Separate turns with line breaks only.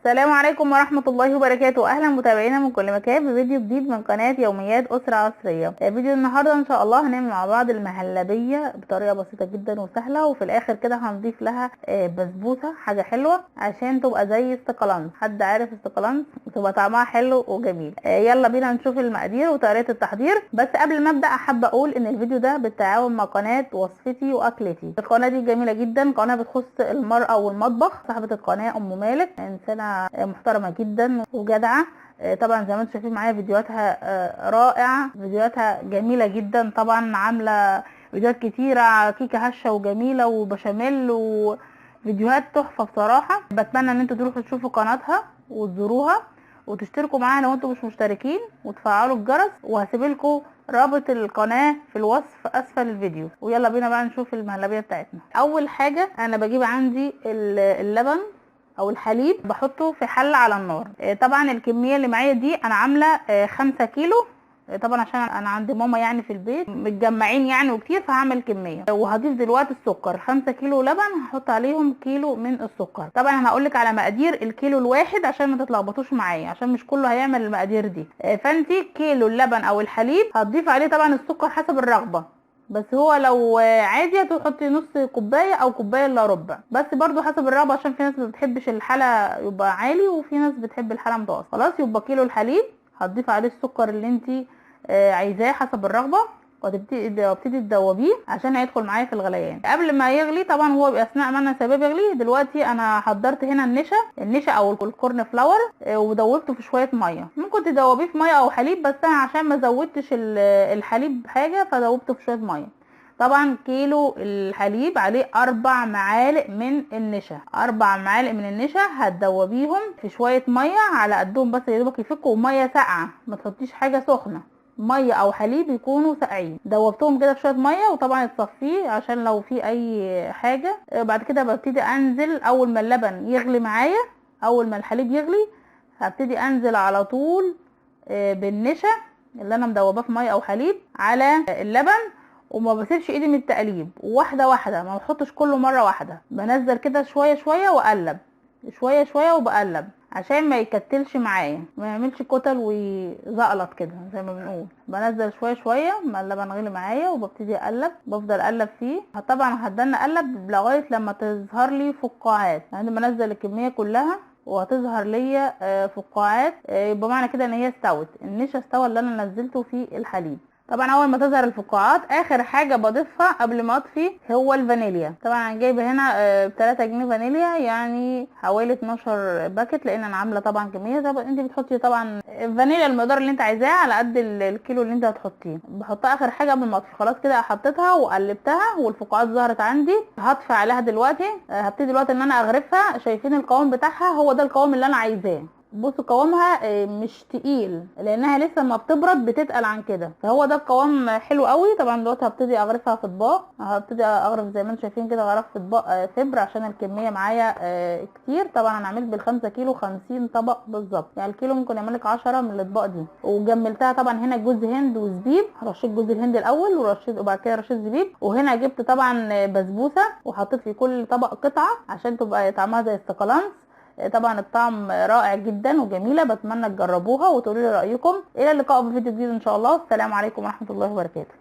السلام عليكم ورحمة الله وبركاته. اهلا متابعينا من كل مكان بفيديو جديد من قناة يوميات اسرة عصرية. فيديو النهاردة ان شاء الله هنعمل مع بعض المهلبية بطريقة بسيطة جدا وسهلة، وفي الاخر كده هنضيف لها بسبوسة حاجة حلوة عشان تبقى زي استقلانس. حد عارف استقلانس؟ تبقى طعمها حلو وجميل. يلا بينا نشوف المقادير وطريقة التحضير. بس قبل ما ابدأ احب اقول ان الفيديو ده بالتعاون مع قناة وصفتي واكلتي. القناة دي جميلة جدا، قناة بتخص المرأة والمطبخ. صاحبة القناة ام مالك انسانة محترمة جدا وجدعة. طبعا زي ما انتم شايفين معايا فيديوهاتها رائعة، فيديوهاتها جميلة جدا. طبعا عاملة فيديوهات كتيرة، كيكة هشة وجميلة وبشاميل وفيديوهات تحفة بصراحة. بتمنى ان انتوا تروحوا تشوفوا قناتها وتزوروها وتشتركوا معاها لو انتوا مش مشتركين وتفعلوا الجرس، وهسيبلكوا رابط القناة في الوصف اسفل الفيديو. ويلا بينا بقى نشوف المهلبية بتاعتنا. اول حاجة انا بجيب عندي اللبن او الحليب، بحطه في حله على النار. طبعا الكميه اللي معايا دي انا عامله 5 كيلو. طبعا عشان انا عندي ماما يعني في البيت متجمعين يعني وكتير، فهعمل كميه. وهضيف دلوقتي السكر. 5 كيلو لبن هحط عليهم كيلو من السكر. طبعا انا هقولك على مقادير الكيلو الواحد عشان ما تتلخبطوش معايا، عشان مش كله هيعمل المقادير دي. فانتي كيلو اللبن او الحليب هتضيف عليه طبعا السكر حسب الرغبه، بس هو لو عادي هتحطي نص كوبايه او كوبايه الا ربع، بس برضو حسب الرغبه، عشان في ناس ما بتحبش الحلا يبقى عالي وفي ناس بتحب الحلا متوسط. خلاص يبقى كيلو الحليب هتضيف عليه السكر اللي انت عايزاه حسب الرغبه، وتبتدي تدوبيه عشان هيدخل معايا في الغليان. قبل ما يغلي طبعا هو اثناء ما انا سايباه يغلي دلوقتي انا حضرت هنا النشا او الكورن فلاور، ودوبته في شويه ميه. ممكن تدوبيه في ميه او حليب، بس انا عشان ما زودتش الحليب حاجه فدوبته في شويه ميه. طبعا كيلو الحليب عليه 4 معالق من النشا. 4 معالق من النشا هتدوبيهم في شويه ميه على قدهم بس يا دوبك يفكوا، وميه ساقعه، ما تحطيش حاجه سخنه، ميه او حليب يكونوا ساقعين. دوبتهم كده في شويه ميه، وطبعا تصفيه عشان لو في اي حاجه. بعد كده ببتدي انزل اول ما اللبن يغلي معايا، اول ما الحليب يغلي هبتدي انزل على طول بالنشا اللي انا مدوباه في ميه او حليب على اللبن، وما بسيبش ايدي من التقليب، واحده واحده، ما بحطش كله مره واحده. بنزل كده شويه شويه واقلب، شويه شويه وبقلب عشان ما يكتلش معايا، ما يعملش كتل ويزقلط كده زي ما بنقول. بنزل شويه شويه ما اللبن غلي معايا، وببتدي اقلب، بفضل اقلب فيه. طبعا هتدنى اقلب لغايه لما تظهر لي فقاعات. يعني بنزل الكميه كلها وهتظهر ليا فقاعات، يبقى معنى كده ان هي استوت، النشا استوى اللي انا نزلته في الحليب. طبعا اول ما تظهر الفقاعات اخر حاجه بضيفها قبل ما اطفي هو الفانيليا. طبعا انا جايبه هنا ب3 جنيه فانيليا، يعني حوالي 12 باكت، لان انا عامله طبعا كميه. طبعا انت بتحطي طبعا الفانيليا المقدار اللي انت عايزاه على قد الكيلو اللي انت هتحطيه. بحطها اخر حاجه قبل ما اطفي. خلاص كده حطيتها وقلبتها والفقاعات ظهرت عندي. هطفي عليها دلوقتي. هبتدي دلوقتي ان انا اغرفها. شايفين القوام بتاعها؟ هو ده القوام اللي انا عايزاه. بصوا قوامها مش تقيل، لانها لسه ما بتبرد بتتقل عن كده، فهو ده القوام حلو قوي. طبعا دلوقتي هبتدي اغرفها في اطباق. هبتدي اغرف زي ما انتم شايفين كده، غرف في اطباق فبر عشان الكميه معايا كتير. طبعا انا عملت بال5 كيلو 50 طبق بالظبط، يعني الكيلو ممكن يعملك 10 من الاطباق دي. وجملتها طبعا هنا جوز هند وزبيب، رشيت جوز الهند الاول وبعد كده رشيت زبيب. وهنا جبت طبعا بسبوسه وحطيت في كل طبق قطعه عشان تبقى طعمها زي استقلانس. طبعا الطعم رائع جدا وجميله. بتمنى تجربوها وتقولوا لي رايكم. الى اللقاء بفيديو جديد ان شاء الله. السلام عليكم ورحمه الله وبركاته.